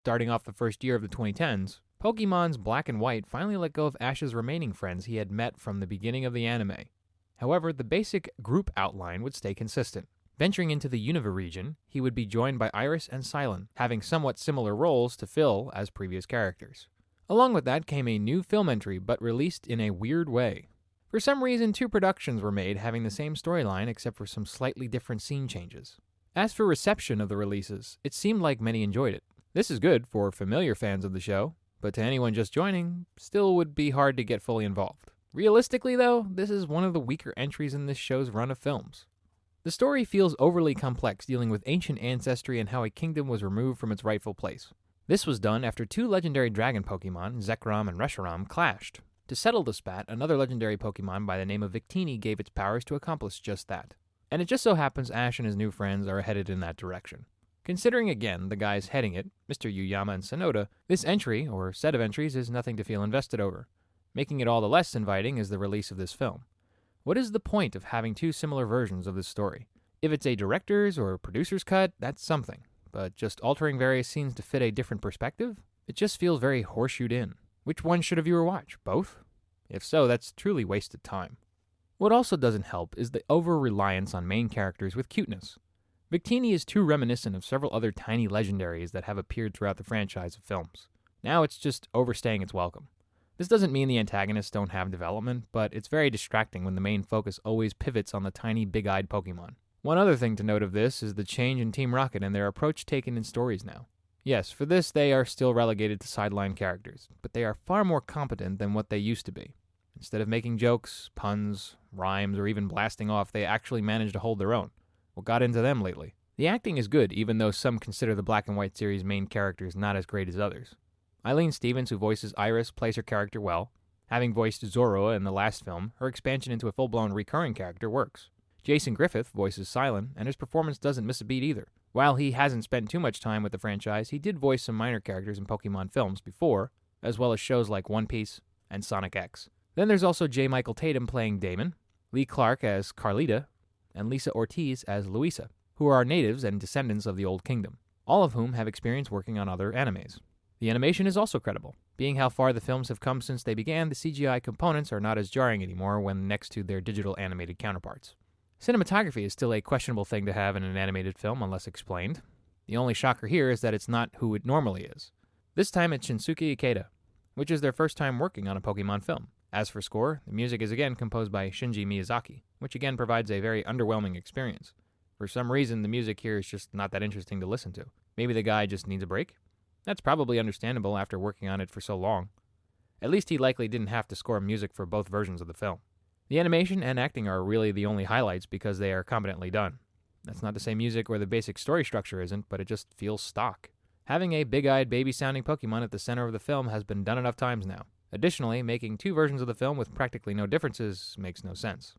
Starting off the first year of the 2010s, Pokemon's Black and White finally let go of Ash's remaining friends he had met from the beginning of the anime. However, the basic group outline would stay consistent. Venturing into the Unova region, he would be joined by Iris and Silent, having somewhat similar roles to fill as previous characters. Along with that came a new film entry, but released in a weird way. For some reason, 2 productions were made having the same storyline except for some slightly different scene changes. As for reception of the releases, it seemed like many enjoyed it. This is good for familiar fans of the show, but to anyone just joining, still would be hard to get fully involved. Realistically though, this is one of the weaker entries in this show's run of films. The story feels overly complex, dealing with ancient ancestry and how a kingdom was removed from its rightful place. This was done after 2 legendary dragon Pokemon, Zekrom and Reshiram, clashed. To settle the spat, another legendary Pokemon by the name of Victini gave its powers to accomplish just that. And it just so happens Ash and his new friends are headed in that direction. Considering again the guys heading it, Mr. Yuyama and Sonoda, this entry, or set of entries, is nothing to feel invested over. Making it all the less inviting is the release of this film. What is the point of having 2 similar versions of this story? If it's a director's or producer's cut, that's something. But just altering various scenes to fit a different perspective? It just feels very horseshoed in. Which one should a viewer watch? Both? If so, that's truly wasted time. What also doesn't help is the over-reliance on main characters with cuteness. Victini is too reminiscent of several other tiny legendaries that have appeared throughout the franchise of films. Now it's just overstaying its welcome. This doesn't mean the antagonists don't have development, but it's very distracting when the main focus always pivots on the tiny, big-eyed Pokemon. One other thing to note of this is the change in Team Rocket and their approach taken in stories now. Yes, for this they are still relegated to sideline characters, but they are far more competent than what they used to be. Instead of making jokes, puns, rhymes, or even blasting off, they actually manage to hold their own. What got into them lately? The acting is good, even though some consider the Black and White series' main characters not as great as others. Eileen Stevens, who voices Iris, plays her character well. Having voiced Zoroa in the last film, her expansion into a full-blown recurring character works. Jason Griffith voices Silent, and his performance doesn't miss a beat either. While he hasn't spent too much time with the franchise, he did voice some minor characters in Pokemon films before, as well as shows like One Piece and Sonic X. Then there's also J. Michael Tatum playing Damon, Lee Clark as Carlita, and Lisa Ortiz as Luisa, who are natives and descendants of the Old Kingdom, all of whom have experience working on other animes. The animation is also credible. Being how far the films have come since they began, the CGI components are not as jarring anymore when next to their digital animated counterparts. Cinematography is still a questionable thing to have in an animated film unless explained. The only shocker here is that it's not who it normally is. This time it's Shinsuke Ikeda, which is their first time working on a Pokemon film. As for score, the music is again composed by Shinji Miyazaki, which again provides a very underwhelming experience. For some reason, the music here is just not that interesting to listen to. Maybe the guy just needs a break? That's probably understandable after working on it for so long. At least he likely didn't have to score music for both versions of the film. The animation and acting are really the only highlights because they are competently done. That's not to say music or the basic story structure isn't, but it just feels stock. Having a big-eyed baby-sounding Pokemon at the center of the film has been done enough times now. Additionally, making 2 versions of the film with practically no differences makes no sense.